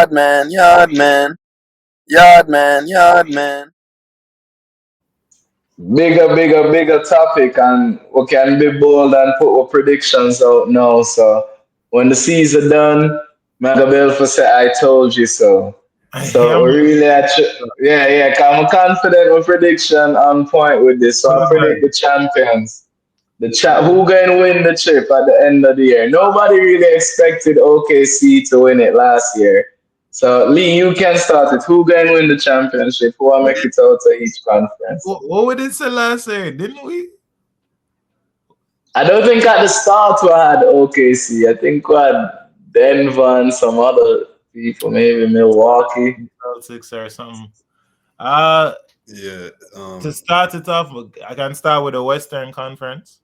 Yard man. Bigger topic, and we can be bold and put our predictions out now. So when the season done, Magabel for say I told you so. Yeah, So we man. really yeah, I'm confident with prediction on point with this. So I predict the champions. Who gonna win the chip at the end of the year? Nobody really expected OKC to win it last year. So Lee, you can start it. Who gonna win the championship? Who will make it out of each conference? What we did say last year, didn't we? I don't think at the start we had OKC. I think we had Denver and some other people, maybe Milwaukee. Celtics or something. Uh Yeah. to start it off, I can start with the Western Conference.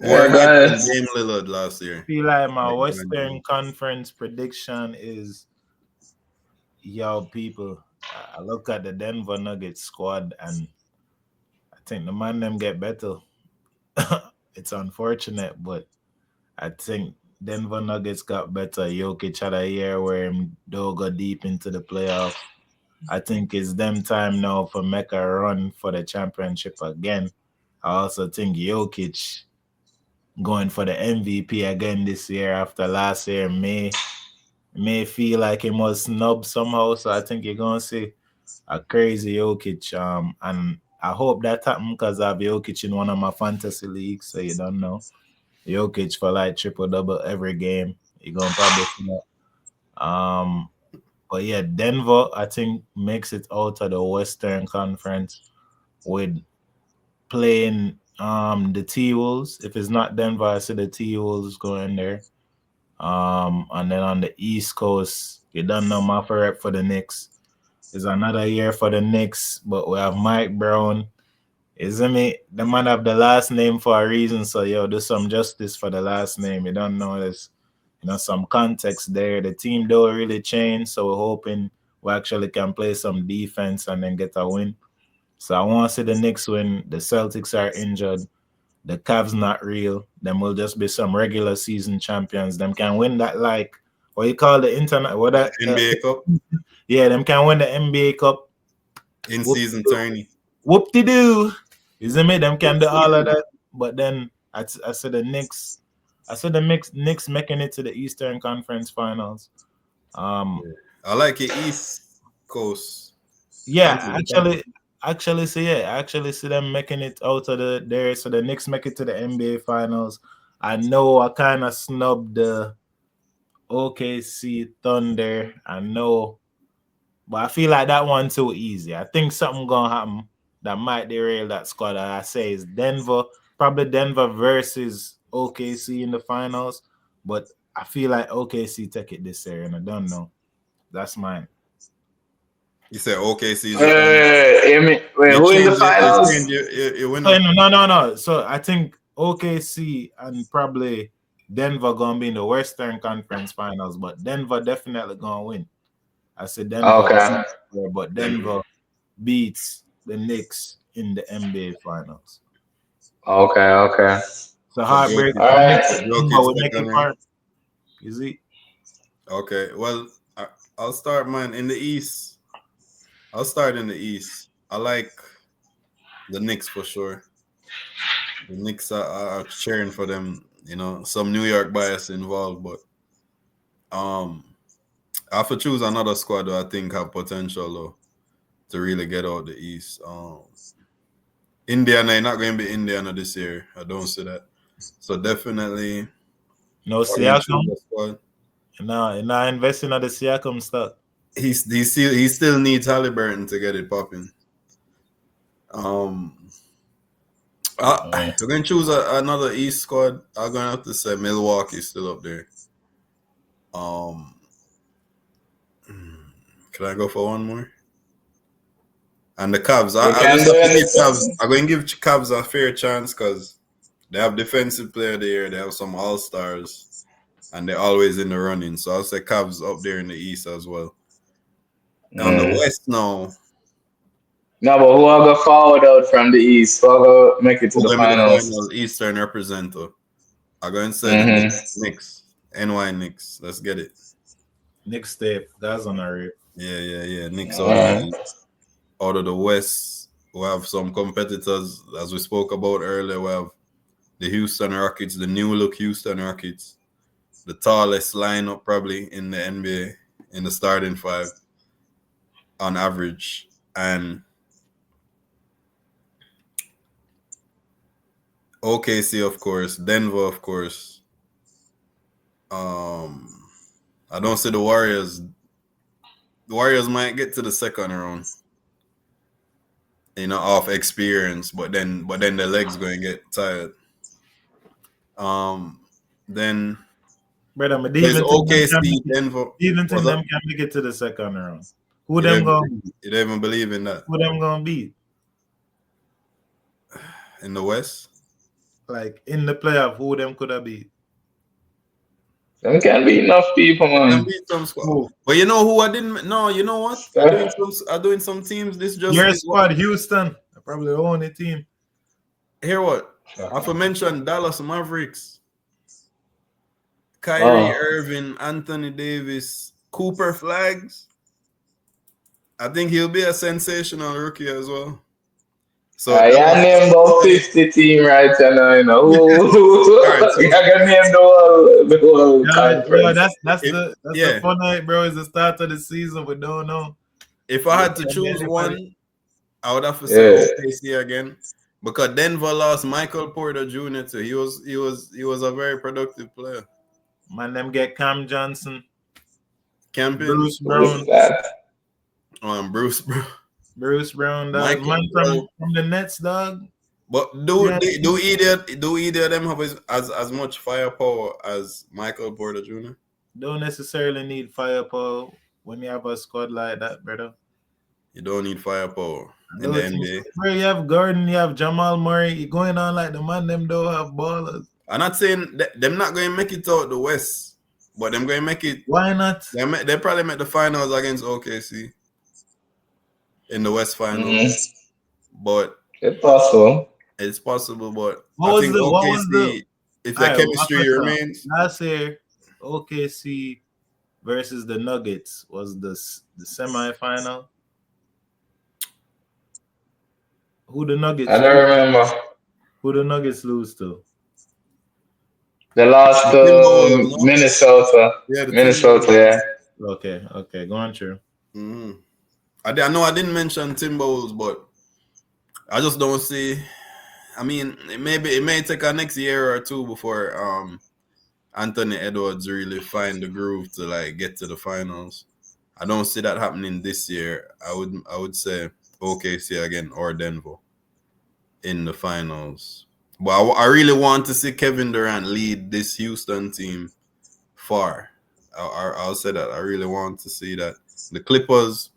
Yeah, It might have been guys. Dame Lillard last year. I feel like my Like, Western Conference prediction is yo people. I look at the Denver Nuggets squad and I think the man them get better. It's unfortunate, but I think Denver Nuggets got better. Jokic had a year where him do go deep into the playoff. I think it's them time now for make a run for the championship again. I also think Jokic going for the MVP again this year after last year may feel like he was snubbed somehow. So I think you're gonna see a crazy Jokic. And I hope that happens because I have Jokic in one of my fantasy leagues. So you don't know. Jokic for like triple double every game. You're gonna probably see that. But yeah, Denver I think makes it out of the Western Conference with playing the T Wolves. If it's not Denver, I see the T Wolves going there. And then on the East Coast, you don't know my favorite for the Knicks. It's another year for the Knicks, but we have Mike Brown. Isn't it? The man have the last name for a reason, so yo, do some justice for the last name. You don't know this, some context there. The team don't really change, so we're hoping we actually can play some defense and then get a win. So I want to see the Knicks win. The Celtics are injured. The Cavs not real. Them will just be some regular season champions. Them can win that like what you call the internet. What that NBA Cup yeah, them can win the NBA Cup. in season tourney. Whoop de doo. Isn't me? Them can do all of that. But then I said the Knicks. I said the Knicks making it to the Eastern Conference Finals. I like it East Coast. Yeah, Continent. actually see them making it out of there. So the Knicks make it to the NBA Finals. I know I kind of snubbed the OKC Thunder. I know, but I feel like that one too easy. I think something gonna happen that might derail that squad. I say is Denver, probably Denver versus OKC in the finals. But I feel like OKC take it this year, and I don't know. That's mine. You said OKC is the final. Wait, who in the finals? You win. No. So I think OKC and probably Denver gonna be in the Western Conference Finals, but Denver definitely gonna win. I said Denver, Okay. but Denver beats the Knicks in the NBA Finals. Okay. So So heartbreak All for right. Knicks, Jokic but we make second it round. part. You see? Okay, well, I'll start mine in the East. I'll start in the East. I like the Knicks for sure. The Knicks are cheering for them. Some New York bias involved, but I have to choose another squad that I think have potential though to really get out the East. Indiana, not going to be Indiana this year. I don't see that. So definitely, No I can choose Siakam. a squad. Now investing at the Siakam stuff. He still needs Halliburton to get it popping. We're gonna choose another East squad. I'm gonna have to say Milwaukee still up there. Can I go for one more? And the Cavs, You I can just do have to give Cavs. anything. I'm going to give Cavs a fair chance because they have defensive player there. They have some all stars, and they're always in the running. So I'll say Cavs up there in the East as well. On the West now, No, but who will go forward out from the East? Who will go make it to who's the going to be the finals? final Eastern representative? I'm going to say the Mm-hmm. Knicks, NY Knicks. Let's get it. Next step, that's on our rip. Yeah. Knicks Alright. out of the West. We have some competitors, as we spoke about earlier. We have the Houston Rockets, the new look Houston Rockets, the tallest lineup probably in the NBA in the starting five on average, and OKC, of course, Denver, of course. I don't see the Warriors. The Warriors might get to the second round, off experience, but then the legs going to get tired. Then Brother, I there's even think them can OKC, make it, Denver. even What's think up? them can make it to the second round. Who You them don't, gonna you don't even believe in that beat? in the West. Like in the playoff, who them could have beat? Them can be enough people, Can man. beat some squad. Who? But you know who I didn't? No, you know what? I'm doing some teams. This just Your squad, Houston, probably the only team. Hear what? I for mention Dallas Mavericks, Kyrie Irving, Anthony Davis, Cooper Flags. I think he'll be a sensational rookie as well. So I name about 50 team right now, you know. Alright, so- I can name the whole conference. That's the fun night, bro. It's the start of the season. We don't know. If I had to choose one, I would have to say OKC again, because Denver lost Michael Porter Jr. too. He was a very productive player. Man, them get Cam Johnson, Camping. Bruce Brown. Bruce Brown, dog. Man from the Nets, dog. But do either of them have as much firepower as Michael Porter Jr.? Don't necessarily need firepower when you have a squad like that, brother. You don't need firepower in the NBA. Bro, you have Gordon, you have Jamal Murray. You're going on like the man them don't have ballers. I'm not saying them not going to make it out the West, but them going to make it. Why not? They probably make the finals against OKC in the West Finals. But it's possible. It's possible, but what I think OKC, if the chemistry remains. Last year, OKC versus the Nuggets was the semifinal. Who the Nuggets? I don't remember. Who the Nuggets lose to? They lost to Minnesota. Yeah, Minnesota, yeah. Okay, go on, true. Mm-hmm. I know I didn't mention Timberwolves, but I just don't see. I mean, it may take a next year or two before Anthony Edwards really find the groove to like get to the finals. I don't see that happening this year. I would say OKC again or Denver in the finals. But I really want to see Kevin Durant lead this Houston team far. I'll say that. I really want to see that. The Clippers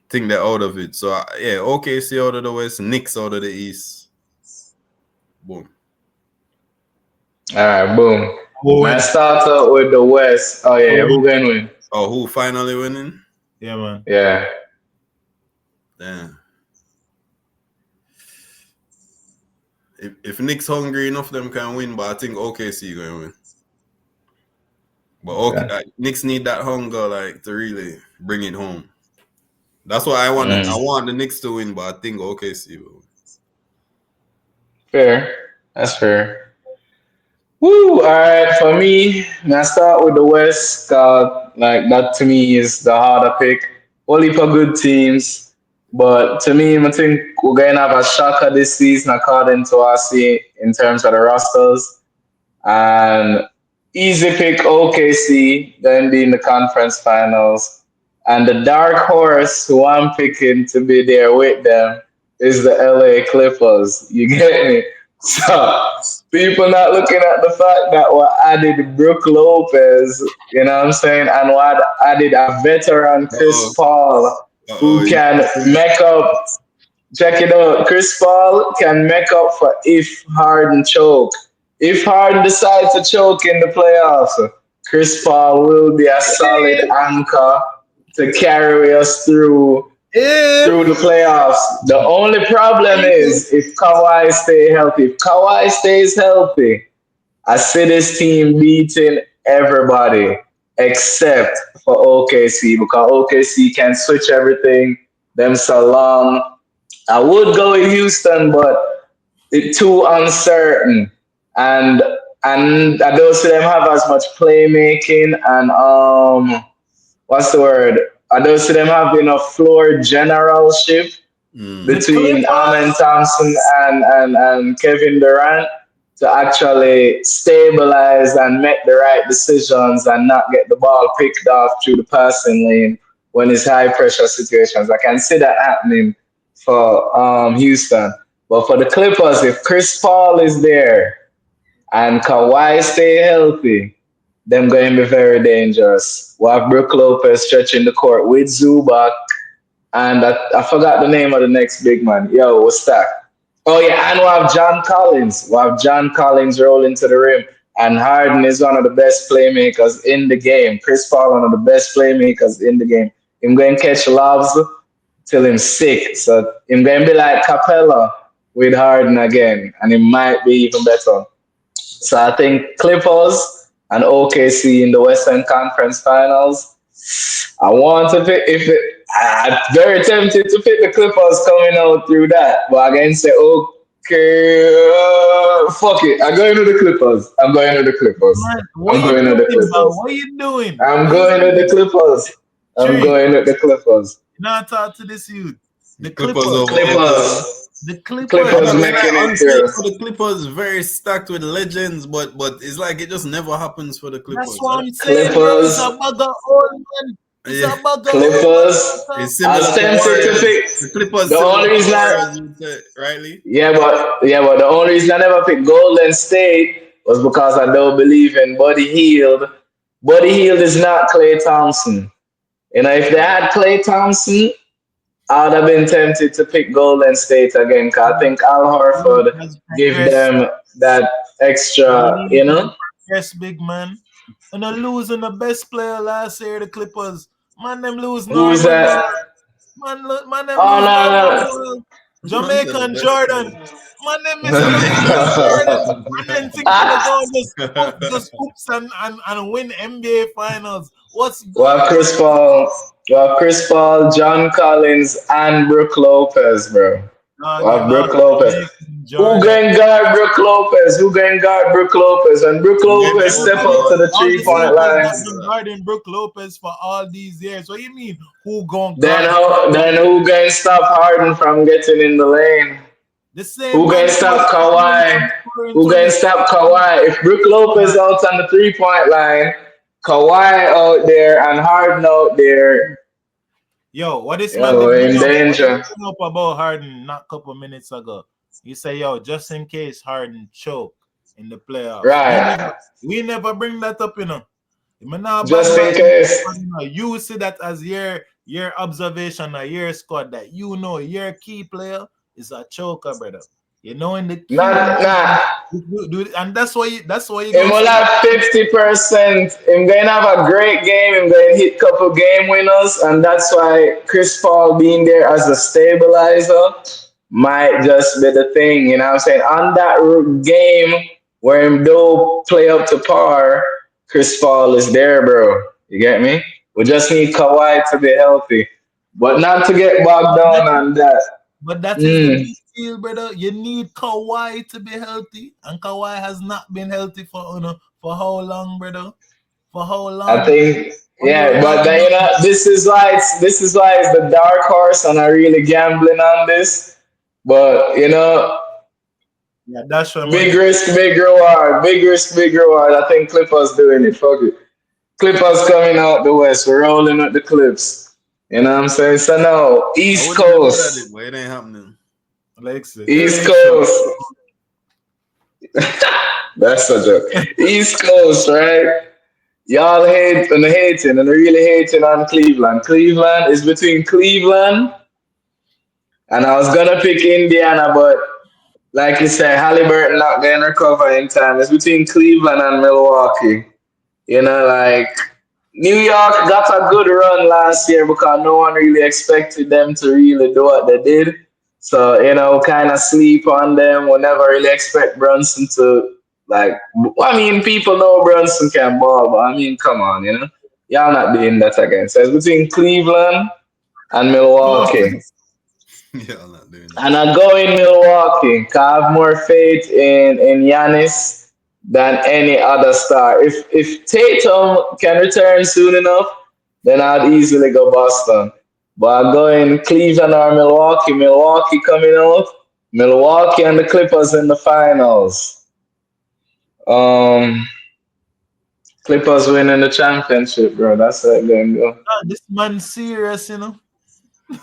think they're out of it. So, yeah, OKC out of the West, Knicks out of the East. Boom. All right, boom. Let's start out with the West. Oh, yeah, who going to win? Oh, who finally winning? Yeah, man. Yeah. Damn. If Knicks hungry enough, them can win, but I think OKC going to win. But Knicks need that hunger, like, to really bring it home. That's what I want. I want the Knicks to win, but I think OKC will win. Fair. That's fair. Woo! All right, for me, I start with the West. Like that to me is the harder pick. Only for good teams, but to me, I think we're gonna have a shocker this season according to what I see in terms of the rosters. And easy pick OKC, then be in the conference finals. And the dark horse who I'm picking to be there with them is the LA Clippers. You get me? So people not looking at the fact that we added Brook Lopez, you know what I'm saying, and we added a veteran Chris Paul who can make up. Check it out. Chris Paul can make up for if Harden choke. If Harden decides to choke in the playoffs, Chris Paul will be a solid anchor to carry us through the playoffs. The only problem is if Kawhi stay healthy. If Kawhi stays healthy, I see this team beating everybody. except for OKC because OKC can switch everything. Them so long. I would go with Houston, but it's too uncertain. And I don't see them have as much playmaking and what's the word? I don't see them have enough floor generalship The between Amen Clippers. Thompson and Kevin Durant to actually stabilize and make the right decisions and not get the ball picked off through the passing lane when it's high pressure situations. I can see that happening for Houston. But for the Clippers, if Chris Paul is there and Kawhi stay healthy, them going to be very dangerous. We have Brook Lopez stretching the court with Zubac and I forgot the name of the next big man. Yo, what's that? Oh yeah, and we have John Collins. We have John Collins rolling to the rim. And Harden is one of the best playmakers in the game. Chris Paul, one of the best playmakers in the game. Him going to catch lobs till him sick. So him going to be like Capella with Harden again. And it might be even better. So I think Clippers and OKC in the Western Conference Finals. I want to pick if it. I'm very tempted to pick the Clippers coming out through that, but I'm going to say okay, fuck it. I'm going to the Clippers. I'm going to the Clippers. Man, what I'm you going to the doing, man? Clippers. What you doing? I'm What you going to the doing? Clippers. I'm Tree, going to the Clippers. now talk to this youth. The Clippers Clippers. over Oakland. Clippers. The Clippers. I Clippers don't mean, making like, it honestly, through. the Clippers very stacked with legends, but it's like it just never happens for the That's Clippers. what I'm saying, bro. It's Clippers. a bag of old man. It's Yeah, a bag of old man. Clippers. it's I was similar to tempted to Warriors. pick. The Clippers The similar only to reason I Warriors, you would say, rightly. but the only reason I never picked Golden State was because I don't believe in Buddy Hield. Buddy Hield is not Clay Thompson. You know, if they had Clay Thompson, I would have been tempted to pick Golden State again. Cause I think Al League Horford has give progressed. them that The extra. league You has know, progressed, big man. And they're losing the best player last year, the Clippers. Man, them lose who's normal that? ball. Man, them Oh lose normal no ball. Man said the Jamaican best Jordan. player. Man, them miss Jamaican Jordan. And then think they're no. going just hoops and win NBA finals. What's We good, have Chris man? Paul. We have Chris Paul, John Collins, and Brooke Lopez, bro. We Dog, you have know, Brooke Lopez. Jamaican Who Jordan. going guard Brooke Lopez? Who going guard Brooke Lopez? And Brooke I'm getting the Lopez step open Everybody, up to guard. the all three the I'm getting point the sleepers line. that open been guard. guarding Brook Lopez for all these years. What you mean? Who gon' Then guard Chris how? Paul? Then who going stop Harden from getting in the lane? The same Who man going who was stop stopping him Kawhi? from scoring Who going 20. stop Kawhi? If Brooke Lopez Man, out on the 3 point line, Kawhi out there, and Harden out there, yo, what this man yo, did we're bring in up? What he danger. bring up about Harden not a couple minutes ago? He say, yo, just in case Harden choke in the playoffs. Right. We never bring that up, you know. Me not bad Just in man. case. You see that as your observation or your squad that you know your key player is a choker, brother. You know in the key Not, moment, nah. and that's why you Him gonna will see that. have 50%. Him going to have a great game. Him going to hit couple game winners. And that's why Chris Paul being there as a stabilizer might just be the thing. You know what I'm saying? On that game where him do play up to par, Chris Paul is there, bro. You get me? We just need Kawhi to be healthy. But not to get bogged But that down is, on that. but that is the Mm. big deal, brother. You need Kawhi to be healthy, and Kawhi has not been healthy for how long, brother? For how I long? think, What you yeah, but relying then, on? this is why it's the dark horse, and I really gambling on this. But Yeah, that's your big money. risk, big reward, big risk, big reward. I think Clippers doing it. Fuck it, Clippers coming out the west, we're rolling at the Clips. You know what I'm saying? So now I East wouldn't be mad at it, Coast, but it ain't happening. Lexi, East Lexi. Coast. That's a joke. East Coast, right? Y'all hating and really hating on Cleveland. Cleveland is between Cleveland and I was gonna pick Indiana, but like you said, Halliburton not gonna recover in time. It's between Cleveland and Milwaukee. Like New York got a good run last year because no one really expected them to really do what they did. So, kind of sleep on them. We never really expect Brunson to, like, I mean, people know Brunson can ball, but I mean, come on. Y'all not doing that again. So it's between Cleveland and Oh, Milwaukee. Yeah, I'm not doing that. And I go in Milwaukee 'cause I have more faith in Giannis than any other star. If Tatum can return soon enough, then I'd easily go Boston. But I go in Cleveland or Milwaukee. Milwaukee coming out. Milwaukee and the Clippers in the finals. Um, Clippers winning the championship, bro. That's how it gonna go. this man serious, you know.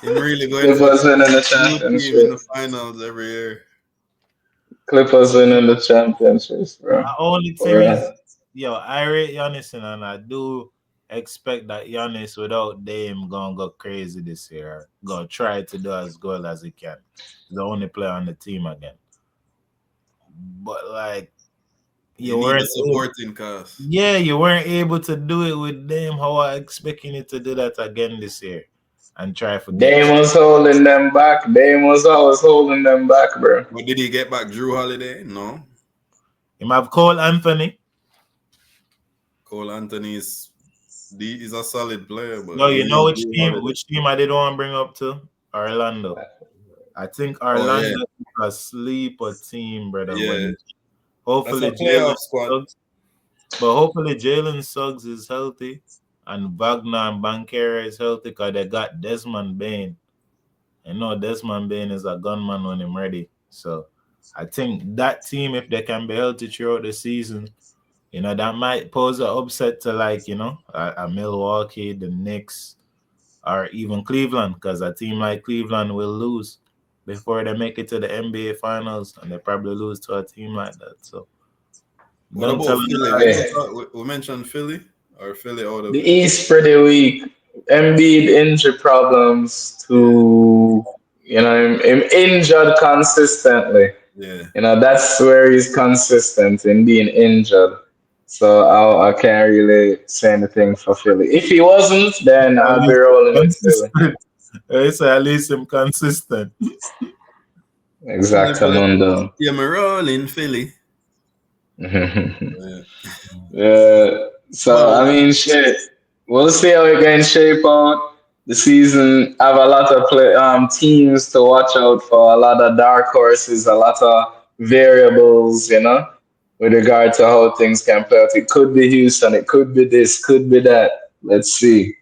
Him really going for Clippers winning the blue team in championship. the finals every year. Clippers winning the championships, bro. The only For thing is, real. yo, I rate Giannis and I do expect that Giannis without Dame gonna go crazy this year. Gonna try to do as good as he can. The only player on the team again. But like You you need the weren't able, supporting cast. yeah, you weren't able to do it with Dame. How I expecting you to do that again this year and try to get Dame was holding them back. Dame was always holding them back, bro. But did he get back Drew Holiday? No. him have Cole Anthony. Cole Anthony is a solid player, but No, you you know need Drew Holiday. which team I did want to bring up to? Orlando. I think Oh yeah, Orlando is a sleeper team, brother. yeah. When That's hopefully a playoff squad. Suggs, but hopefully Jalen Suggs is healthy and Wagner and Bankera is healthy because they got Desmond Bain. I know Desmond Bain is a gunman when I'm ready. So I think that team, if they can be healthy throughout the season, that might pose an upset to like, a Milwaukee, the Knicks, or even Cleveland, because a team like Cleveland will lose before they make it to the NBA Finals, and they probably lose to a team like that. So What don't tell about them Philly? We Yeah. don't talk. We mentioned Philly or Philly out The of it. East pretty weak. Embiid injury problems Yeah, to him injured consistently. yeah. That's where he's consistent in being injured. So I can't really say anything for Philly. If he wasn't, then at I'd be least rolling with Philly. consistent. It's at least him consistent. Exactamundo. Yeah, me rolling Philly. Yeah. Yeah. So Well, I mean, shit. We'll see how it can shape out. The season have a lot of teams to watch out for. A lot of dark horses. A lot of variables. With regard to how things can play out. It could be Houston. It could be this. Could be that. Let's see.